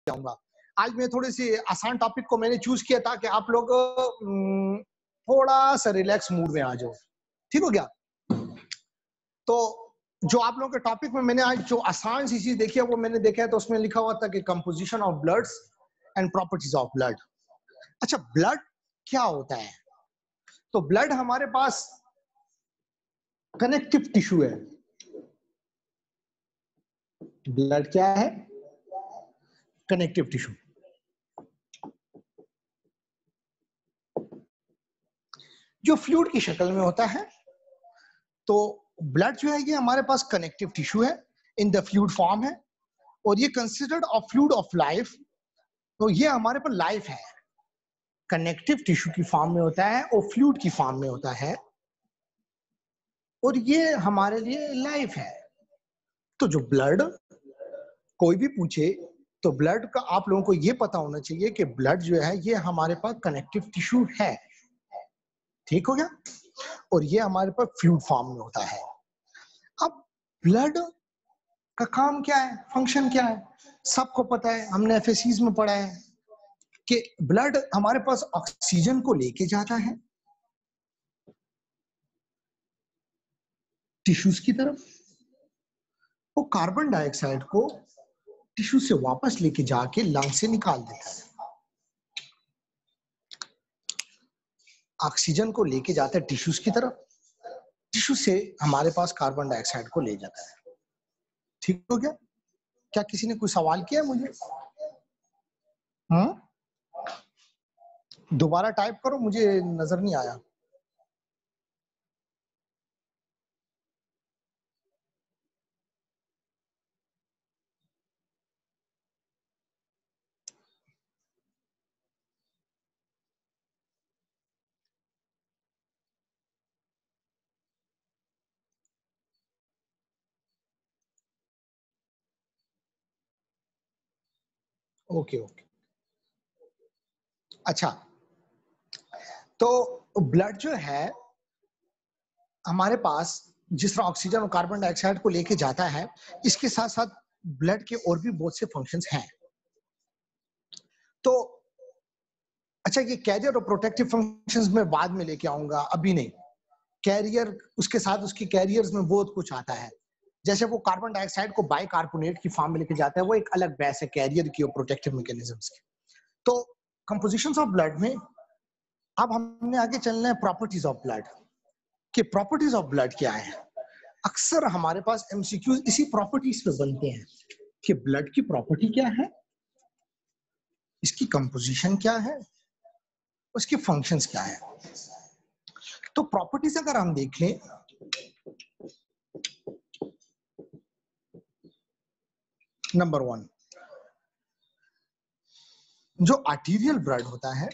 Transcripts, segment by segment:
जाऊंगा। आज मैं थोड़ी सी आसान टॉपिक को मैंने चूज किया था कि आप लोग थोड़ा सा रिलैक्स मूड में आ जाओ। ठीक हो गया? तो जो आप लोगों के टॉपिक में मैंने आज जो आसान सी चीज देखी है वो मैंने देखा है, तो उसमें लिखा हुआ था कि composition of bloods and properties of blood. अच्छा, ब्लड क्या होता है? तो ब्लड हमारे पास कनेक्टिव टिश्यू है। ब्लड क्या है? Connective tissue. जो फ्लूइड की शक्ल में होता है। तो ब्लड जो है ये हमारे पास कनेक्टिव टिश्यू है, इन द फ्लूइड फॉर्म है, और ये considered of fluid of life. तो ये हमारे पर लाइफ है, कनेक्टिव टिश्यू की फॉर्म में होता है और फ्लूइड की फॉर्म में होता है, और ये हमारे लिए लाइफ है। तो जो ब्लड कोई भी पूछे तो ब्लड का आप लोगों को ये पता होना चाहिए कि ब्लड जो है ये हमारे पास कनेक्टिव टिश्यू है। ठीक हो गया? और ये हमारे पास फ्लूइड फॉर्म में होता है। अब ब्लड का काम क्या है, फंक्शन क्या है? सबको पता है, हमने एफएसीज में पढ़ा है कि ब्लड हमारे पास ऑक्सीजन को लेके जाता है टिश्यूज की तरफ, वो कार्बन डाइऑक्साइड को टिश्यू से वापस लेके जाके लंग से निकाल देता है। ऑक्सीजन को लेके जाता है टिश्यूज की तरफ, टिश्यू से हमारे पास कार्बन डाइऑक्साइड को ले जाता है। ठीक हो गया? क्या किसी ने कोई सवाल किया मुझे? दोबारा टाइप करो, मुझे नजर नहीं आया। Okay okay. अच्छा, तो ब्लड जो है हमारे पास जिस तरह ऑक्सीजन और कार्बन डाइऑक्साइड को लेके जाता है, इसके साथ साथ ब्लड के और भी बहुत से फंक्शंस हैं। तो अच्छा, ये कैरियर और प्रोटेक्टिव फंक्शंस में बाद में लेके आऊंगा, अभी नहीं। कैरियर, उसके साथ उसकी कैरियर्स में बहुत कुछ आता है। जैसे वो कार्बन डाइऑक्साइड को बाइकार्बोनेट की फॉर्म में लेके जाता है, वो एक अलग बहस है कैरियर की और प्रोटेक्टिव मैकेनिज्म्स की। तो कंपोजिशंस ऑफ ब्लड में अब हमने आगे चलना है प्रॉपर्टीज ऑफ ब्लड। कि प्रॉपर्टीज ऑफ ब्लड क्या है? अक्सर हमारे पास एमसीक्यूज इसी प्रॉपर्टीज पे बनते हैं कि ब्लड की प्रॉपर्टी क्या है, इसकी कंपोजिशन क्या है, उसके फंक्शंस क्या है। तो प्रॉपर्टीज अगर हम देख लें, नंबर 1, जो आर्टीरियल ब्लड होता है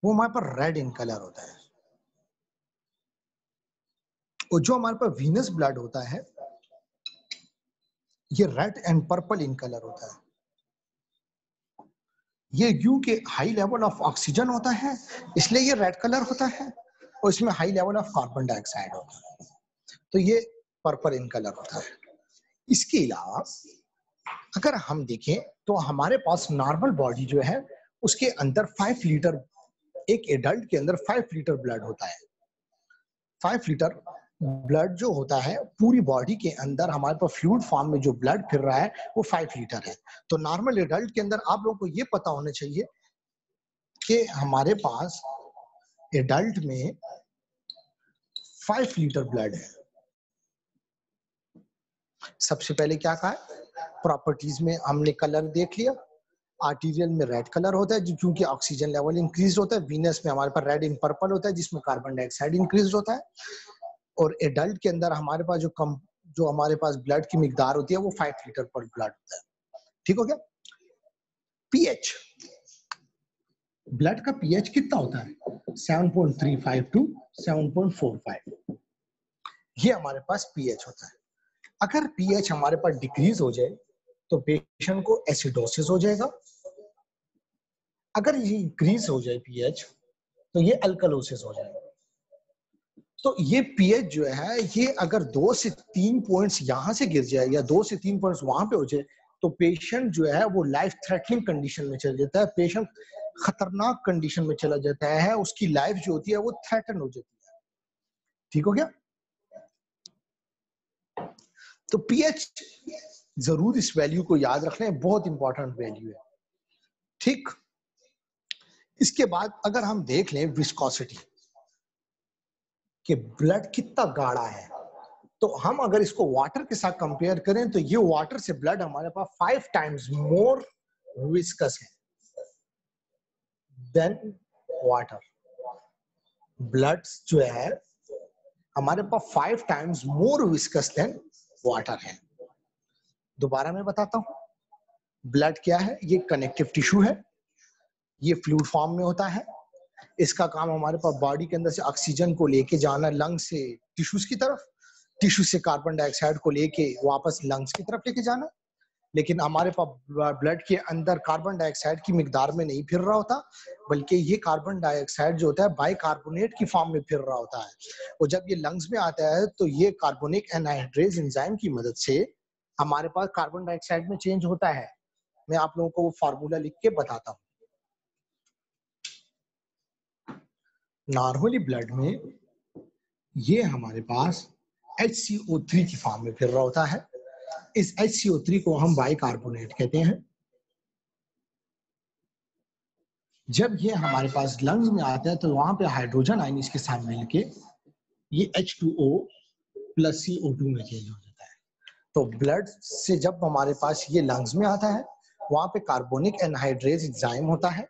वो हमारे पर रेड इन कलर होता है, और जो हमारे पास वीनस ब्लड होता है ये red and purple in colour होता है। ये यूं के हाई लेवल ऑफ ऑक्सीजन होता है इसलिए ये रेड कलर होता है, और इसमें high level of carbon dioxide होता है तो ये पर्पल इन कलर होता है। इसके अलावा अगर हम देखें तो हमारे पास नॉर्मल बॉडी जो है उसके अंदर 5 लीटर, एक एडल्ट के अंदर 5 लीटर ब्लड होता है। 5 लीटर ब्लड जो होता है पूरी बॉडी के अंदर हमारे पास फ्लूइड फॉर्म में जो ब्लड फिर रहा है वो 5 लीटर है। तो नॉर्मल एडल्ट के अंदर आप लोगों को ये पता होना चाहिए कि हमारे पास एडल्ट में 5 लीटर ब्लड है। सबसे पहले क्या कहा? प्रॉपर्टीज में हमने कलर देख लिया। आर्टीरियल में रेड कलर होता है क्योंकि ऑक्सीजन लेवल इंक्रीज होता है। वीनस में हमारे पास रेड इन पर्पल होता है जिसमें कार्बन डाइऑक्साइड इंक्रीज होता है। और एडल्ट के अंदर हमारे पास जो हमारे पास ब्लड की मिकदार होती है वो 5 लीटर पर ब्लड होता है। ठीक हो गया? पीएच, ब्लड का पीएच कितना होता है? 7.35 टू 7.45, ये हमारे पास पीएच होता है। अगर पीएच हमारे पास डिक्रीज हो जाए तो पेशेंट को एसिडोसिस हो जाएगा। अगर ये इंक्रीज हो जाए पीएच तो ये अल्कलोसिस हो जाएगा। तो ये पीएच जो है ये अगर 2 से 3 पॉइंट्स यहां से गिर जाए या 2 से 3 पॉइंट्स वहां पे हो जाए तो पेशेंट जो है वो लाइफ थ्रेटनिंग कंडीशन में चला जाता है, पेशेंट खतरनाक कंडीशन में चला जाता है, उसकी लाइफ जो होती है वो थ्रेटन हो जाती है। ठीक हो गया? तो पीएच जरूर इस वैल्यू को याद रखना है, बहुत इंपॉर्टेंट वैल्यू है। ठीक, इसके बाद अगर हम देख लें विस्कोसिटी कि ब्लड कितना गाढ़ा है, तो हम अगर इसको वाटर के साथ कंपेयर करें तो ये वाटर से ब्लड हमारे पास 5 टाइम्स मोर विस्कस है देन वाटर। ब्लड जो है हमारे पास 5 times more viscous than water है। दोबारा मैं बताता हूं, ब्लड क्या है? ये कनेक्टिव टिश्यू है, ये फ्लूइड फॉर्म में होता है, इसका काम हमारे पास बॉडी के अंदर से ऑक्सीजन को लेके जाना लंग से टिश्यूज की तरफ, टिश्यू से कार्बन डाइऑक्साइड को लेके वापस लंग्स की तरफ लेके जाना। लेकिन हमारे पास ब्लड के अंदर कार्बन डाइऑक्साइड की मिकदार में नहीं फिर रहा होता, बल्कि ये कार्बन डाइऑक्साइड जो होता है बाइकार्बोनेट की फॉर्म में फिर रहा होता है। और जब ये लंग्स में आता है तो ये कार्बोनिक एनहाइड्रेज एंजाइम की मदद से हमारे पास कार्बन डाइऑक्साइड में चेंज होता है। मैं आप लोगों को वो फार्मूला लिख के बताता हूँ। नॉर्मली ब्लड में ये हमारे पास HCO3 की फॉर्म में फिर रहा होता है। इस HCO3 को हम बाइकार्बोनेट कहते हैं। जब ये हमारे पास लंग्स में आता है तो वहां पे हाइड्रोजन आयन इसके साथ मिलके ये H2O प्लस CO2 में चेंज हो जाता है। तो ब्लड से जब हमारे पास ये लंग्स में आता है, वहां पे कार्बोनिक एनहाइड्रेज एंजाइम होता है।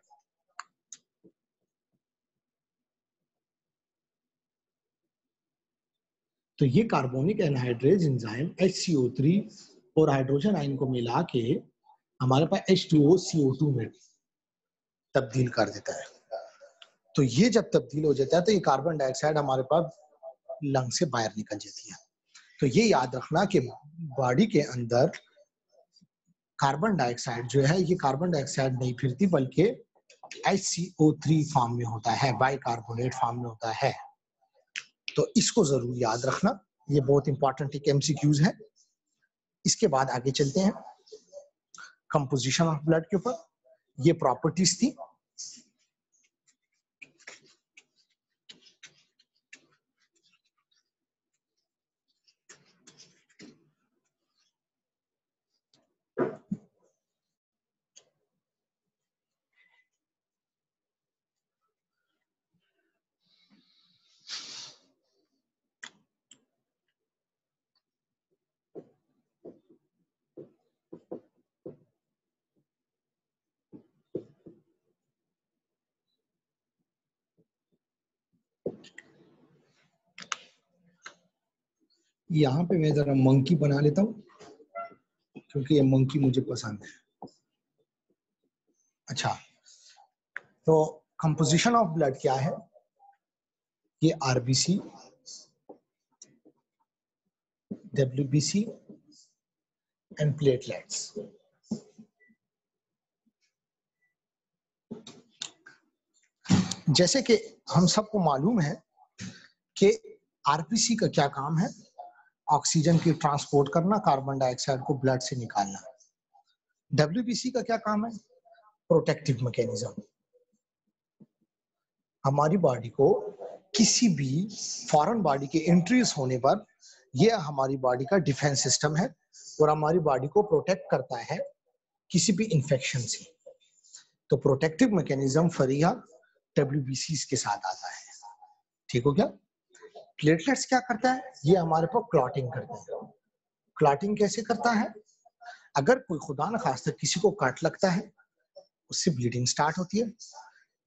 तो ये कार्बोनिक एनहाइड्रेज एंजाइम HCO3 और हाइड्रोजन आयन को मिला के हमारे पास H2O CO2 में तब्दील कर देता है। तो ये जब तब्दील हो जाता है तो ये कार्बन डाइऑक्साइड हमारे पास लंग से बाहर निकल जाती है। तो ये याद रखना कि बॉडी के अंदर कार्बन डाइऑक्साइड जो है, ये कार्बन डाइऑक्साइड नहीं फिरती बल्कि HCO3 फॉर्म में होता है, बाइकार्बोनेट फॉर्म में होता है। तो इसको जरूर याद रखना, ये बहुत इंपॉर्टेंट एक MCQs है। इसके बाद आगे चलते हैं कंपोजिशन ऑफ ब्लड के ऊपर। ये प्रॉपर्टीज थी। यहाँ पे मैं जरा मंकी बना लेता हूँ क्योंकि ये मंकी मुझे पसंद है। अच्छा, तो कंपोजिशन ऑफ ब्लड क्या है? ये RBC, WBC एंड प्लेटलेट्स। जैसे कि हम सबको मालूम है कि RBC का क्या काम है? ऑक्सीजन की ट्रांसपोर्ट करना, कार्बन डाइऑक्साइड को ब्लड से निकालना। WBC का क्या काम है? Protective mechanism. हमारी बॉडी को किसी भी फॉरेन बॉडी के एंट्रीज होने पर यह हमारी बॉडी का डिफेंस सिस्टम है और हमारी बॉडी को प्रोटेक्ट करता है किसी भी इंफेक्शन से। तो प्रोटेक्टिव मैकेनिज्म फरिया WBC के साथ आता है। ठीक हो गया? प्लेटलेट्स क्या करता है? ये हमारे पर क्लॉटिंग करता है। क्लॉटिंग कैसे करता है? अगर कोई खुदा न खास्ता किसी को कट लगता है, उससे ब्लीडिंग स्टार्ट होती है।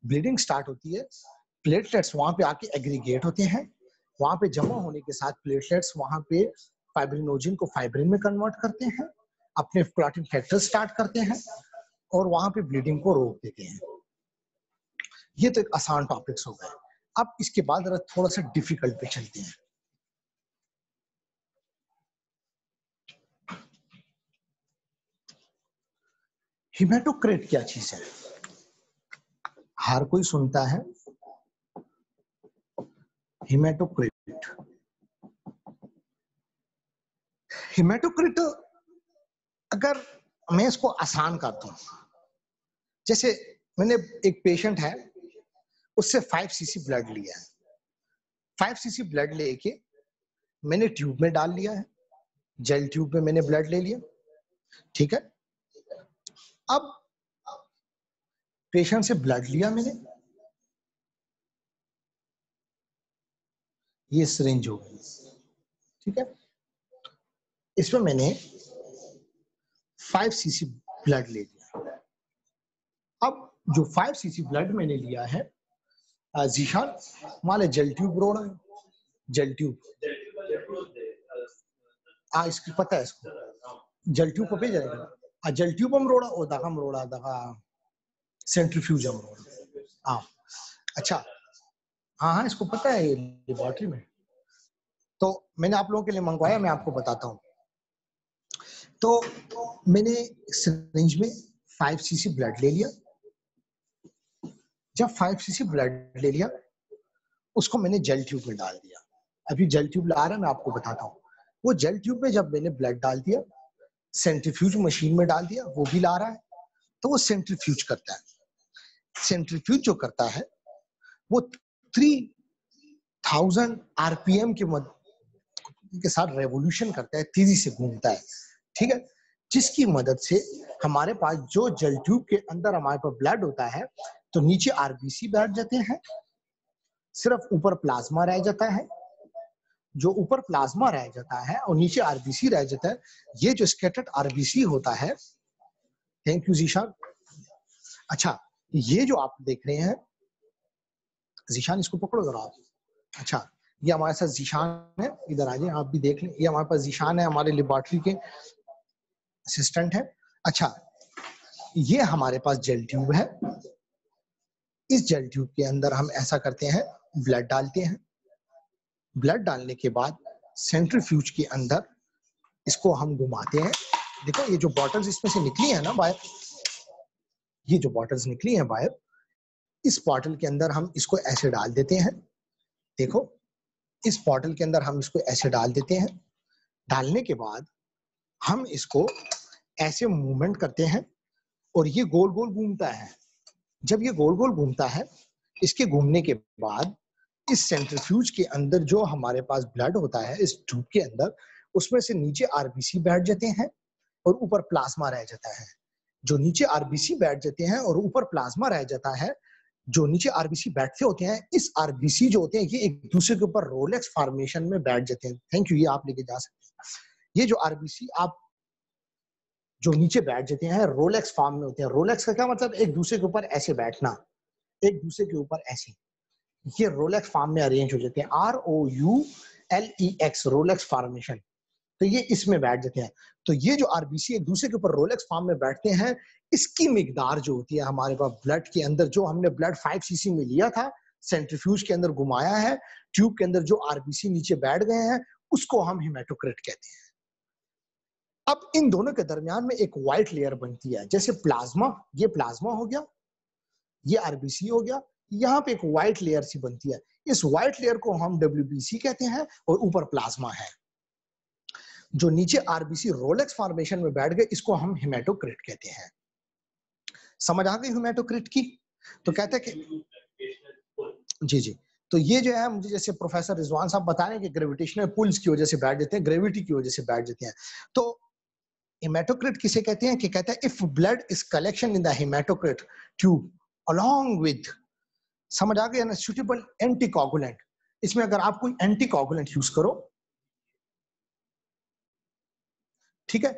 ब्लीडिंग स्टार्ट होती है, प्लेटलेट्स वहां पे आके एग्रीगेट होते हैं। वहां पे जमा होने के साथ प्लेटलेट्स वहां पे फाइब्रिनोजन को फाइब्रिन में कन्वर्ट करते हैं, अपने क्लॉटिंग फैक्टर स्टार्ट करते हैं और वहां पे ब्लीडिंग को रोक देते हैं। ये तो एक आसान टॉपिक्स हो गए। अब इसके बाद जरा थोड़ा सा डिफिकल्ट पे चलते हैं। हिमेटोक्रिट क्या चीज है? हर कोई सुनता है हिमेटोक्रिट। हिमेटोक्रिट अगर मैं इसको आसान करता हूँ। जैसे मैंने एक पेशेंट है, उससे 5 सीसी ब्लड लिया है। 5 सीसी ब्लड लेके मैंने ट्यूब में डाल लिया है, जेल ट्यूब में मैंने ब्लड ले लिया, ठीक है। अब पेशेंट से ब्लड लिया मैंने, ये सिरिंज हो गई, ठीक है। इसमें मैंने 5 सीसी ब्लड ले लिया। अब जो 5 सीसी ब्लड मैंने लिया है, जीशान मान ले जेल ट्यूब रोड़ा है, जेल ट्यूब इसकी पता है, इसको जेल ट्यूब पे जाएगा, जेल ट्यूब हम रोड़ा ओ दगम रोड़ा दगा सेंट्रीफ्यूज हम रोड़ा। अच्छा, हाँ, इसको पता है लेबोरेटरी में। तो मैंने आप लोगों के लिए मंगवाया, मैं आपको बताता हूँ। तो मैंने सिरिंज में 5 सीसी ब्लड ले लिया। जब 5 सीसी ब्लड ले लिया, उसको मैंने जेल ट्यूब में डाल दिया। अभी जेल ट्यूब ला रहा है, मैं आपको बताता हूँ। वो जेल ट्यूब में जब मैंने ब्लड डाल दिया, सेंट्रीफ्यूज मशीन में डाल दिया, वो भी ला रहा है, तो वो सेंट्रीफ्यूज करता है। सेंट्रीफ्यूज जो करता है वो 3000 आरपीएम के साथ रेवोल्यूशन करता है, तेजी से घूमता है, ठीक है। जिसकी मदद से हमारे पास जो जेल ट्यूब के अंदर हमारे पास ब्लड होता है, तो नीचे आरबीसी बैठ जाते हैं, सिर्फ ऊपर प्लाज्मा रह जाता है। जो ऊपर प्लाज्मा रह जाता है और नीचे आरबीसी रह जाता है, ये जो स्कैटर्ड आरबीसी होता है, थैंक यू जीशान। अच्छा, ये जो आप देख रहे हैं, जीशान इसको पकड़ो जरा आप। अच्छा, ये हमारे साथ जीशान है, इधर आ जाए, आप भी देख लें। ये हमारे पास जीशान है, हमारे लेबोरेटरी के असिस्टेंट है। अच्छा, ये हमारे पास जेल ट्यूब है। इस जेल ट्यूब के अंदर हम ऐसा करते हैं, ब्लड डालते हैं। ब्लड डालने के बाद सेंट्रीफ्यूज के अंदर इसको हम घुमाते हैं। देखो, ये जो बॉटल्स इसमें से निकली है ना बाहर, ये जो बॉटल्स निकली हैं बाहर, इस बॉटल के अंदर हम इसको ऐसे डाल देते हैं। देखो, इस बॉटल के अंदर हम इसको ऐसे डाल देते हैं। डालने के बाद हम इसको ऐसे मूवमेंट करते हैं और ये गोल गोल घूमता है। जब ये गोल गोल घूमता है, इसके घूमने के बाद इस सेंट्रीफ्यूज के अंदर जो हमारे पास ब्लड होता है, इस ट्यूब के अंदर, उसमें से नीचे आरबीसी बैठ जाते हैं और ऊपर प्लाज्मा रह जाता है। जो नीचे आरबीसी बैठ जाते हैं और ऊपर प्लाज्मा रह जाता है, जो नीचे आरबीसी बैठते होते हैं, इस आरबीसी जो होते हैं ये एक दूसरे के ऊपर रोलेक्स फॉर्मेशन में बैठ जाते हैं। थैंक यू, ये आप लेके जा सकते हैं। ये जो आरबीसी आप जो नीचे बैठ जाते हैं, रोलेक्स फॉर्म में होते हैं। रोलेक्स का क्या मतलब? एक दूसरे के ऊपर ऐसे बैठना, एक दूसरे के ऊपर ऐसे, ये रोलेक्स फॉर्म में अरेंज हो जाते हैं। ROULEX, Rolex formation. तो ये इसमें बैठ जाते हैं। तो ये जो आरबीसी एक दूसरे के ऊपर रोलेक्स फॉर्म में बैठते हैं, इसकी मिकदार जो होती है हमारे पास ब्लड के अंदर, जो हमने ब्लड 5 सीसी में लिया था, सेंट्रीफ्यूज के अंदर घुमाया है, ट्यूब के अंदर जो आरबीसी नीचे बैठ गए हैं, उसको हम हेमाटोक्रिट कहते हैं। अब इन दोनों के दरमियान में एक व्हाइट लेयर बनती है, जैसे प्लाज्मा, ये प्लाज्मा हो गया, ये आरबीसी हो गया, यहाँ पे एक व्हाइट लेयर सी बनती है। इस व्हाइट लेयर को हम WBC कहते हैं और ऊपर प्लाज्मा है। जो नीचे आरबीसी रोलेक्स फॉर्मेशन में बैठ गए, इसको हम हेमाटोक्रिट कहते हैं। समझ आ गई हेमाटोक्रिट की? तो कहते हैं कि जी जी, तो ये जो है, मुझे जैसे प्रोफेसर रिजवान साहब बता रहे हैं कि ग्रेविटेशनल पुल्स की वजह से बैठ जाते हैं, ग्रेविटी की वजह से बैठ जाते हैं। तो हेमाटोक्रिट किसे कहते हैं? कि कहते हैं if blood is collection in the haematocrit tube along with, समझ आ गया ना, सुटेबल एंटीकोगुलेंट। इसमें अगर आप कोई एंटीकोगुलेंट यूज करो, ठीक है,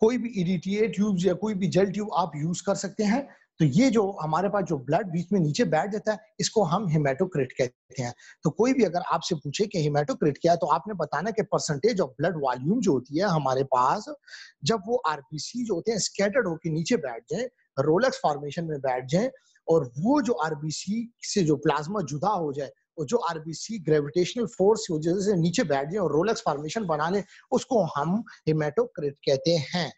कोई भी इरिटेट ट्यूब्स या कोई भी जेल ट्यूब आप यूज कर सकते हैं। तो ये जो हमारे पास जो ब्लड बीच में नीचे बैठ जाता है, इसको हम हेमाटोक्रिट कहते हैं। तो कोई भी अगर आपसे पूछे कि हेमाटोक्रिट क्या है, तो आपने बताना कि परसेंटेज ऑफ ब्लड वॉल्यूम जो होती है हमारे पास, जब वो आरबीसी जो होते हैं स्कैटर्ड होकर नीचे बैठ जाए, रोलेक्स फॉर्मेशन में बैठ जाए, और वो जो आरबीसी से जो प्लाज्मा जुदा हो जाए, और जो आरबीसी ग्रेविटेशनल फोर्स की वजह से नीचे बैठ जाए और रोलेक्स फॉर्मेशन बना ले, उसको हम हेमाटोक्रिट कहते हैं।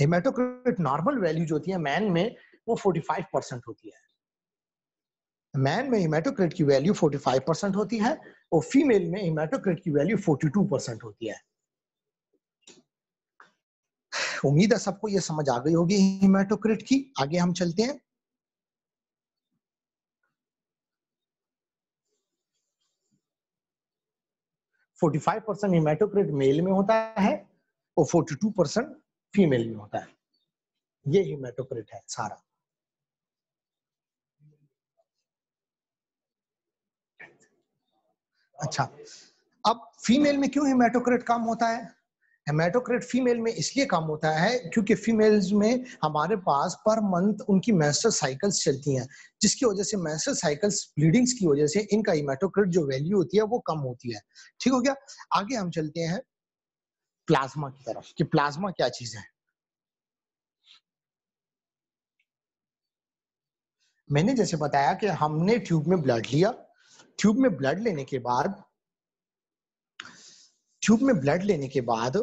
हेमाटोक्रिट नॉर्मल वैल्यू जो होती है मैन में, वो 45% होती है। मैन में हेमाटोक्रिट की वैल्यू 45% होती है और फीमेल में हेमाटोक्रिट की वैल्यू 42% होती है। उम्मीद है सबको ये समझ आ गई होगी हेमाटोक्रिट की। आगे हम चलते हैं। %45 हेमाटोक्रिट मेल में होता है और 42% फीमेल में होता है। ये हेमाटोक्रिट है सारा। अच्छा, अब फीमेल में क्यों हेमाटोक्रिट कम होता है? हेमाटोक्रिट फीमेल में इसलिए कम होता है क्योंकि फीमेल्स में हमारे पास पर मंथ उनकी मेंस्ट्रुअल साइकिल्स चलती हैं, जिसकी वजह से मेंस्ट्रुअल साइकिल्स ब्लीडिंग्स की वजह से इनका हेमाटोक्रिट जो वैल्यू होती है वो कम होती है। ठीक हो गया? आगे हम चलते हैं प्लाज्मा की तरफ कि प्लाज्मा क्या चीज है। मैंने जैसे बताया कि हमने ट्यूब में ब्लड लिया, ट्यूब में ब्लड लेने के बाद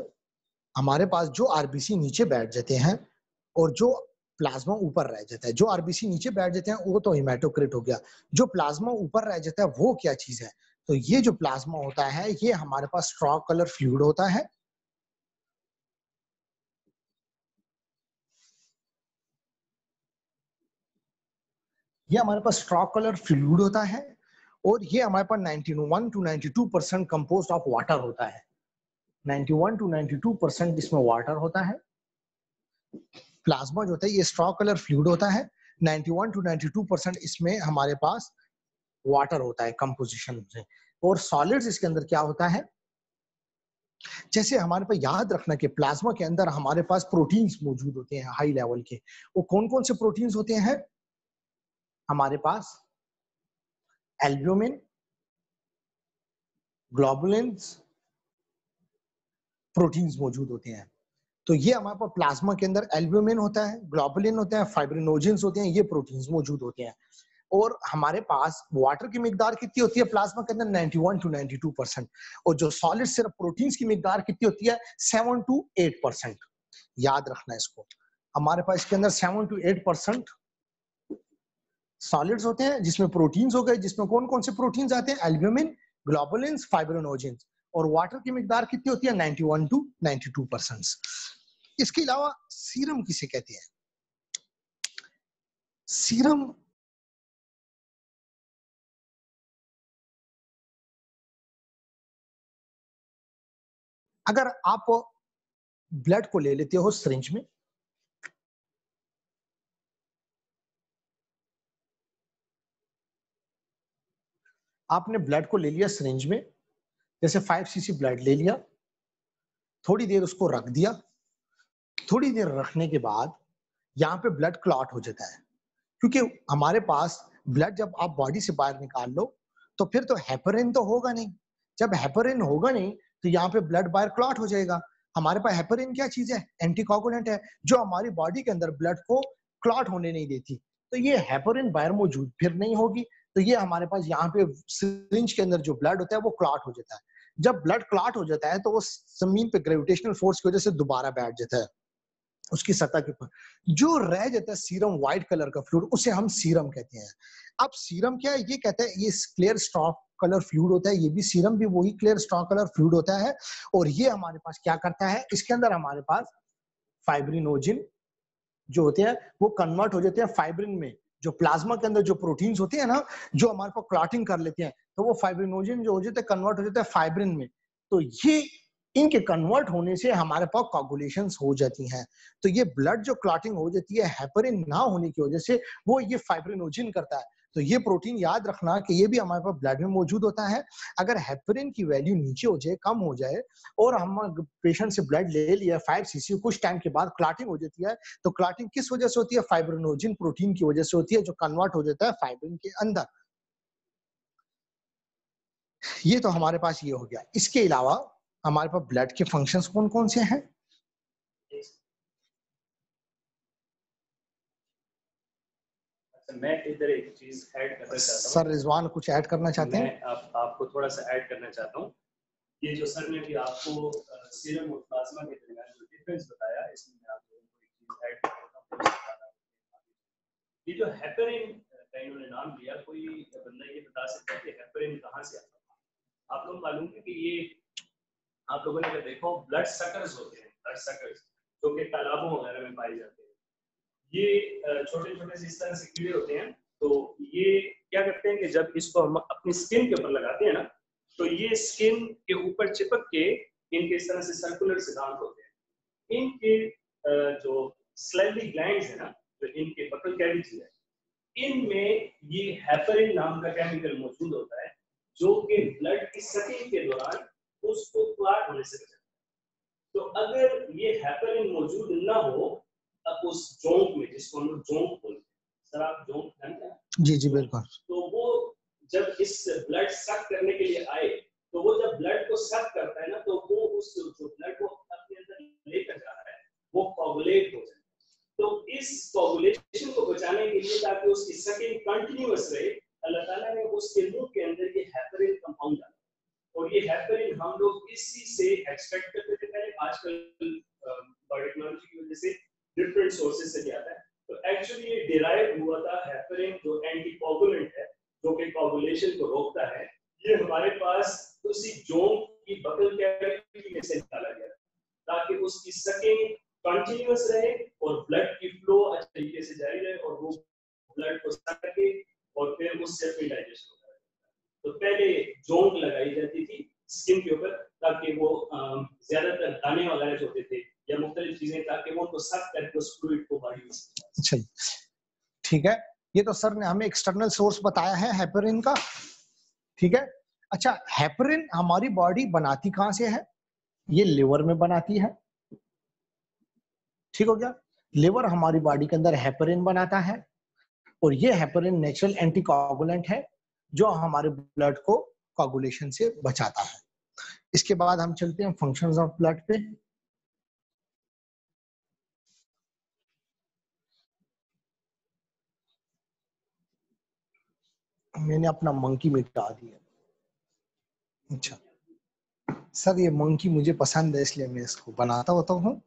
हमारे पास जो आरबीसी नीचे बैठ जाते हैं और जो प्लाज्मा ऊपर रह जाता है। जो आरबीसी नीचे बैठ जाते हैं वो तो हेमाटोक्रिट हो गया, जो प्लाज्मा ऊपर रह जाता है वो क्या चीज है? तो ये जो प्लाज्मा होता है ये हमारे पास स्ट्रॉ कलर फ्लूइड होता है। ये हमारे पास स्ट्रॉ कलर फ्लूइड होता है और ये हमारे पास 91 to 92% कंपोज्ड ऑफ वाटर होता है। 91 to 92% इसमें वाटर होता है। प्लाज्मा जो होता है ये स्ट्रॉ कलर फ्लूइड होता है। 91 to 92% इसमें हमारे पास वाटर होता है कंपोजिशन से। और सॉलिड्स इसके अंदर क्या होता है? जैसे हमारे पास याद रखना कि प्लाज्मा के अंदर हमारे पास प्रोटीन्स मौजूद होते हैं हाई लेवल के। वो कौन कौन से प्रोटीन्स होते हैं? हमारे पास एल्ब्यूमिन, ग्लोबुलिन्स प्रोटीन्स मौजूद होते हैं। तो ये हमारे पास प्लाज्मा के अंदर एल्ब्यूमिन होता है, ग्लोबुलिन होते हैं, फाइब्रिनोजेंस होते हैं, ये प्रोटीन्स मौजूद होते हैं। और हमारे पास वाटर की मिकदार कितनी होती है प्लाज्मा के अंदर? 91 to 92%। और जो सॉलिड सिर्फ प्रोटीन्स की मिकदार कितनी होती है? 7 to 8%। याद रखना इसको। हमारे पास इसके अंदर 7 to 8% सॉलिड्स होते हैं, जिसमें प्रोटीन्स हो गए, जिसमें कौन कौन से प्रोटीन्स आते हैं? Albumin, globulins, fibrinogens. और वाटर की मिकदार कितनी होती है? 91 to 92%। इसके अलावा सीरम किसे कहते हैं? सीरम अगर आप ब्लड को ले लेते हो सिरिंज में, आपने ब्लड को ले लिया सिरिंज में, जैसे 5 सीसी ब्लड ले लिया, थोड़ी देर उसको रख दिया, थोड़ी देर रखने के बाद यहाँ पे ब्लड क्लॉट हो जाता है। क्योंकि हमारे पास ब्लड जब आप बॉडी से बाहर निकाल लो तो फिर तो हेपरिन तो होगा नहीं। जब हेपरिन होगा नहीं तो यहाँ पे ब्लड बाहर क्लॉट हो जाएगा। हमारे पास हेपरिन क्या चीज है? एंटीकोगुलेंट है, जो हमारी बॉडी के अंदर ब्लड को क्लॉट होने नहीं देती। तो ये हेपरिन बाहर मौजूद फिर नहीं होगी, तो ये हमारे पास यहाँ पे सिरिंज के अंदर जो ब्लड होता है वो क्लॉट हो जाता है। जब ब्लड क्लॉट हो जाता है तो वो जमीन पे ग्रेविटेशनल फोर्स की वजह से दोबारा बैठ जाता है उसकी सतह के ऊपर। जो रह जाता है सीरम व्हाइट कलर का फ्लूइड, उसे हम सीरम कहते हैं। अब सीरम क्या है? ये कहते हैं ये क्लियर स्ट्रॉक कलर फ्लूइड होता है। ये भी सीरम भी वही क्लियर स्ट्रॉक कलर फ्लूइड होता है। और ये हमारे पास क्या करता है? इसके अंदर हमारे पास फाइब्रिनोजिन जो होते हैं वो कन्वर्ट हो जाते हैं फाइब्रिन में। जो प्लाज्मा के अंदर जो प्रोटीन्स होते हैं ना, जो हमारे पास क्लॉटिंग कर लेते हैं, तो वो फाइब्रिनोजिन जो हो जाते हैं कन्वर्ट हो जाते हैं फाइब्रिन में। तो ये इनके कन्वर्ट होने से हमारे पास कोगुलेशंस हो जाती हैं। तो ये ब्लड जो क्लॉटिंग हो जाती है हेपरिन ना होने की वजह से, वो ये फाइब्रिनोजिन करता है। तो ये प्रोटीन याद रखना कि ये भी हमारे पास ब्लड में मौजूद होता है। अगर हेपरिन की वैल्यू नीचे हो जाए, कम हो जाए, और हम पेशेंट से ब्लड ले लिया 5 सीसी, कुछ टाइम के बाद क्लॉटिंग हो जाती है। तो क्लॉटिंग किस वजह से होती है? फाइब्रिनोजिन प्रोटीन की वजह से होती है, जो कन्वर्ट हो जाता है फाइब्रिन के अंदर। ये तो हमारे पास ये हो गया। इसके अलावा हमारे पास ब्लड के फंक्शंस कौन कौन से हैं? मैं इधर एक चीज ऐड करना चाहता हूँ। सर रिजवान कुछ ऐड करना चाहते हैं? मैं आपको थोड़ा सा ऐड करना चाहता हूँ। ये जो सर ने भी आपको सीरम और प्लाज्मा के दरमियान जो डिफरेंस बताया, इसमें मैं आप लोगों को एक चीज ऐड करता हूँ। ये जो हेपरिन का इन्होंने नाम लिया, कोई बंदा ये बता सकता है कि हेपरिन कहाँ से आता है? आप लोग मालूम है कि ये आप लोगों ने देखो ब्लड सकर्स होते हैं, ब्लड सकर्स जो कि तालाबों वगैरह में पाए जाते हैं। ये छोटे छोटे से इस तरह से कीड़े होते हैं। तो ये क्या करते हैं कि जब इसको हम अपनी स्किन के ऊपर लगाते हैं ना, तो ये स्किन के ऊपर चिपक के इनके इस तरह से सर्कुलर सिद्धांत होते हैं। इनके जो स्लाइवरी ग्लैंड्स है ना, जो इनके बकल कैविटी है, इनमें ये हेपरिन नाम का केमिकल मौजूद होता है, जो कि ब्लड की सकिंग के दौरान उसको क्लॉट होने से बचाता है। तो अगर ये हेपरिन मौजूद ना हो, अब उस जोंक में, जिसको हम लोग जोंक बोलते हैं, सर आप जोंक जानते हैं? जी जी बिल्कुल। तो वो जब इस ब्लड सक करने के लिए आए, तो वो जब ब्लड को सक करता है ना, तो वो उस जो ब्लड को अपने अंदर लेकर जा रहा है, वो कोगुलेट हो जाए। तो इस कोगुलेशन को बचाने के लिए, ताकि उसकी सकिंग कंटिन्यूअस रहे, अल्लाह ताला ने उसके मुंह के अंदर ये हेपरिन कंपाउंड डाला। और ये हेपरिन हम लोग इसी से एक्सट्रैक्ट करते थे पहले। आजकल बायोटेक्नोलॉजी की वजह से डिफरेंट सोर्सेज से भी आता है। तो एक्चुअली ये डिराइव हुआ था हेपरिन, जो एंटीकोगुलेंट है, जो कि कोगुलेशन को रोकता है। ये हमारे पास उसी जोंक की बकल कैविटी में से निकाला गया, ताकि उसकी सकिंग कंटिन्यूअस रहे और ब्लड की फ्लो अच्छे तरीके से जारी रहे, और वो ब्लड को सक करके और फिर उससे फिर डाइजेशन होता है। तो पहले जोंक लगाई जाती थी स्किन के ऊपर, ताकि वो ज्यादातर दाने वगैरह जो होते थे या मुख्तलिफ चीजें, ताकि वो उनको सक करके उस फ्लूइड को बॉडी में। अच्छा ठीक है, ये तो सर ने हमें एक्सटर्नल सोर्स बताया है हेपरिन का, ठीक है। अच्छा, हेपरिन हमारी बॉडी बनाती कहां से है? ये लिवर में बनाती है, ठीक हो गया। लिवर हमारी बॉडी के अंदर हेपरिन बनाता है, और ये हेपरिन नेचुरल एंटीकोगुलेंट है, जो हमारे ब्लड को कोगुलेशन से बचाता है। इसके बाद हम चलते हैं फंक्शंस ऑफ ब्लड पे। मैंने अपना मंकी मिटा दिया। अच्छा सर, ये मंकी मुझे पसंद है, इसलिए मैं इसको बनाता होता हूँ।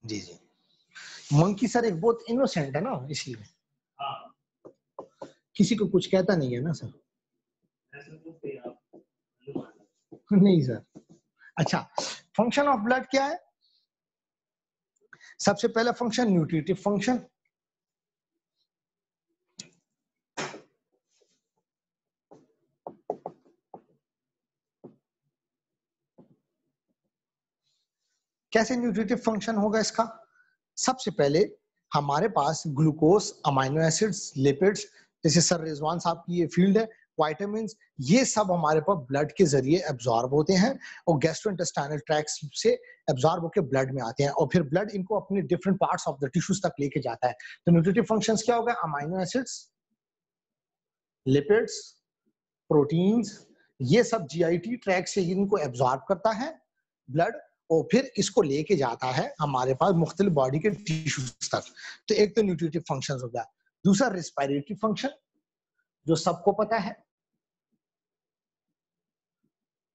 जी जी, मंकी सर एक बहुत इनोसेंट है ना, इसलिए किसी को कुछ कहता नहीं है ना सर। नहीं सर। अच्छा, फंक्शन ऑफ ब्लड क्या है? सबसे पहला फंक्शन न्यूट्रिटिव फंक्शन। कैसे न्यूट्रिटिव फंक्शन होगा इसका? सबसे पहले हमारे पास ग्लूकोज, अमाइनो एसिड्स, लिपिड्स, जैसे सर रिजवान साहब की ये फील्ड है, विटामिन्स, ये सब हमारे पास ब्लड के जरिए एब्जॉर्ब होते हैं और गैस्ट्रोइंटेस्टाइनल ट्रैक्ट से एब्जॉर्ब होकर ब्लड में आते हैं, और फिर ब्लड इनको अपने different parts of the tissues तक लेके जाता है। तो न्यूट्रिटिव फंक्शंस क्या होगा? अमाइनो एसिड्स, लिपिड्स, प्रोटीन्स, ये सब जीआईटी ट्रैक से इनको एब्जॉर्ब करता है ब्लड, और फिर इसको लेके जाता है हमारे पास मुख्तलिफ बॉडी के टिश्यूज तक। तो एक तो न्यूट्रिटिव फंक्शंस हो गया। दूसरा रेस्पिरेटरी फंक्शन, जो सबको पता है,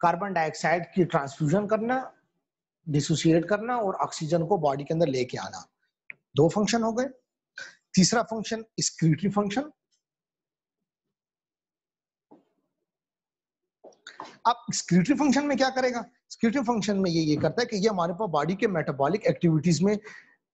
कार्बन डाइऑक्साइड की ट्रांसफ्यूजन करना, डिसोसिएट करना और ऑक्सीजन को बॉडी के अंदर लेके आना। दो फंक्शन हो गए। तीसरा फंक्शन एक्सक्रीटरी फंक्शन। अब एक्सक्रीटरी फंक्शन में क्या करेगा? एक्सक्रीटरी फंक्शन में ये करता है कि ये हमारे पास बॉडी के मेटाबॉलिक एक्टिविटीज में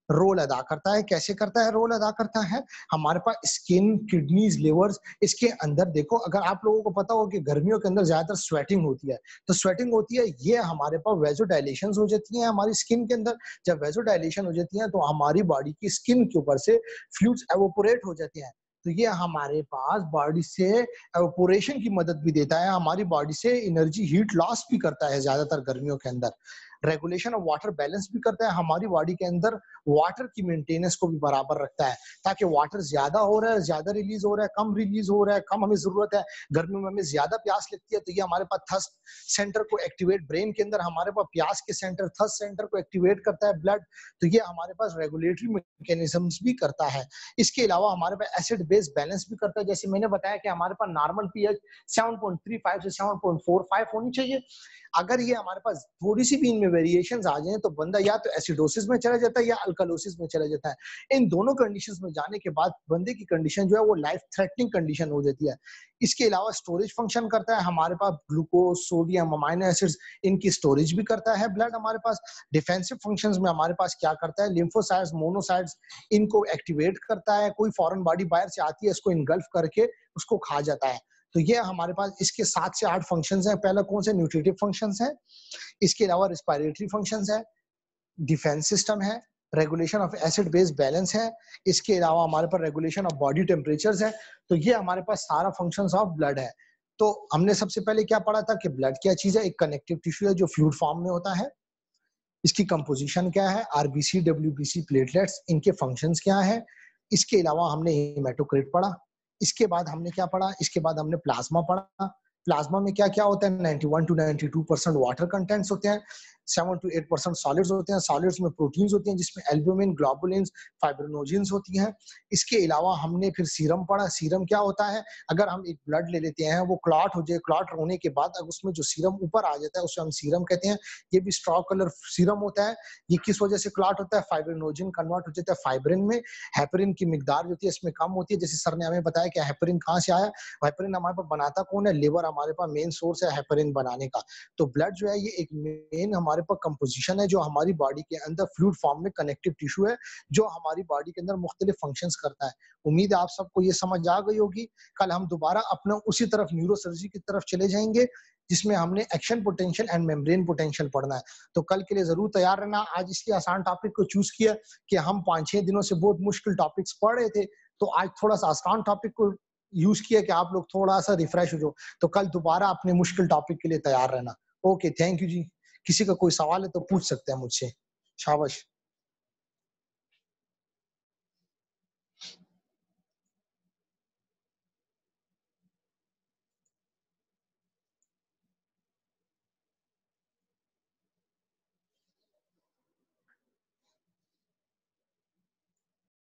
रोल अदा करता है। कैसे करता है? रोल अदा करता है हमारे पास स्किन, किडनीज, लिवर्स, इसके अंदर देखो, अगर आप लोगों को पता हो कि गर्मियों के अंदर ज्यादातर स्वेटिंग होती है, तो स्वेटिंग होती है, ये हमारे पास वेजोडाइलेशन हो जाती है हमारी स्किन के अंदर। जब वेजोडाइलेशन हो जाती है तो हमारी बॉडी की स्किन के ऊपर से फ्लूइड्स एवोपोरेट हो जाते हैं, तो ये हमारे पास बॉडी से एवोपोरेशन की मदद भी देता है, हमारी बॉडी से एनर्जी, हीट लॉस भी करता है ज्यादातर गर्मियों के अंदर। रेगुलेशन ऑफ वाटर बैलेंस भी करता है, हमारी बॉडी के अंदर वाटर की मेंटेनेंस को भी बराबर रखता है, ताकि वाटर ज्यादा हो रहा है, ज्यादा रिलीज हो रहा है, कम रिलीज हो रहा है, कम हमें जरूरत है, गर्मियों में हमें ज्यादा प्यास लगती है, तो ये हमारे पास थर्स्ट सेंटर को एक्टिवेट, ब्रेन के अंदर हमारे पास प्यास के सेंटर, थर्स्ट सेंटर को एक्टिवेट करता है ब्लड, तो ये हमारे पास रेगुलेटरी मैकेनिज्म्स भी करता है। इसके अलावा हमारे पास एसिड बेस बैलेंस भी करता है। जैसे मैंने बताया कि हमारे पास नॉर्मल पीएच 7.35 से 7.45 होनी चाहिए। अगर ये हमारे पास थोड़ी सी भी इनमें में वेरिएशंस आ जाएं तो बंदा या तो एसिडोसिस में चला जाता है या अल्कलोसिस में चला जाता है। इन दोनों कंडीशंस में जाने के बाद बंदे की कंडीशन जो है वो लाइफ थ्रेटनिंग कंडीशन हो जाती है। इसके अलावा स्टोरेज फंक्शन करता है, हमारे पास ग्लूकोज, सोडियम, अमाइनो एसिड्स इनकी स्टोरेज भी करता है ब्लड हमारे पास। डिफेंसिव फंक्शंस में हमारे पास क्या करता है, लिम्फोसाइट्स, मोनोसाइट्स इनको एक्टिवेट करता है। कोई फॉरेन बॉडी बाहर से आती है, इसको इनगल्फ करके उसको खा जाता है। तो ये हमारे पास इसके 7 से 8 फंक्शंस हैं। पहला कौन से, न्यूट्रिटिव फंक्शंस हैं। इसके अलावा रिस्पायरेटरी फंक्शंस है, डिफेंस सिस्टम है, regulation of acid base balance है। इसके अलावा हमारे पास रेगुलेशन ऑफ बॉडी टेम्परेचर्स है। तो ये हमारे पास सारा फंक्शंस ऑफ ब्लड है। तो हमने सबसे पहले क्या पढ़ा था कि ब्लड क्या चीज है, एक कनेक्टिव टिश्यू है जो फ्लूइड फॉर्म में होता है। इसकी कंपोजिशन क्या है, आरबीसी, डब्ल्यूबीसी, प्लेटलेट्स, इनके फंक्शंस क्या है। इसके अलावा हमने हेमाटोक्रिट पढ़ा। इसके बाद हमने क्या पढ़ा, इसके बाद हमने प्लाज्मा पढ़ा। प्लाज्मा में क्या क्या होता है, 91 to 92% वाटर कंटेंट्स होते हैं, 7 to 8% सॉलिड्स होते हैं। सॉलिड्स में प्रोटीन्स होती हैं जिसमें एल्ब्यूमिन, ग्लोबुलिन्स, फाइब्रिनोजेंस होती हैं। इसके अलावा हमने फिर सीरम पढ़ा। सीरम क्या होता है, अगर हम एक ब्लड ले लेते हैं, वो क्लॉट हो जाए, क्लॉट होने के बाद अगर उसमें जो सीरम ऊपर आ जाता है उसे हम सीरम कहते हैं। ये भी स्ट्रॉ कलर सीरम होता है। ये किस वजह से क्लॉट होता है, फाइब्रिनोजन कन्वर्ट हो जाता है फाइब्रिन में। हेपरिन की मिकदार जो होती है इसमें कम होती है। जैसे सर ने हमें बताया कि हेपरिन कहाँ से आया, हेपरिन हमारे पास बनाता कौन है, लिवर हमारे पास मेन सोर्स है हेपरिन बनाने का। तो ब्लड जो है ये एक मेन हमारे पास कंपोजिशन है जो हमारी बॉडी के अंदर फ्लूइड फॉर्म में कनेक्टिव टिश्यू है जो हमारी बॉडी के अंदर मुख्तलिफ फंक्शंस करता है। उम्मीद है आप सबको ये समझ आ गई होगी। कल हम दोबारा अपना उसी तरफ न्यूरोसर्जरी की तरफ चले जाएंगे जिसमें हमने action potential and membrane potential पढ़ना है। तो कल के लिए जरूर तैयार रहना। आज इसके आसान टॉपिक को चूज किया कि हम 5-6 दिनों से बहुत मुश्किल टॉपिक्स पढ़ रहे थे, तो आज थोड़ा सा आसान टॉपिक को यूज किया कि आप लोग थोड़ा सा रिफ्रेश हो जाओ। तो कल दोबारा अपने मुश्किल टॉपिक के लिए तैयार रहना। ओके, थैंक यू जी। किसी का कोई सवाल है तो पूछ सकते हैं मुझसे। शाबाश।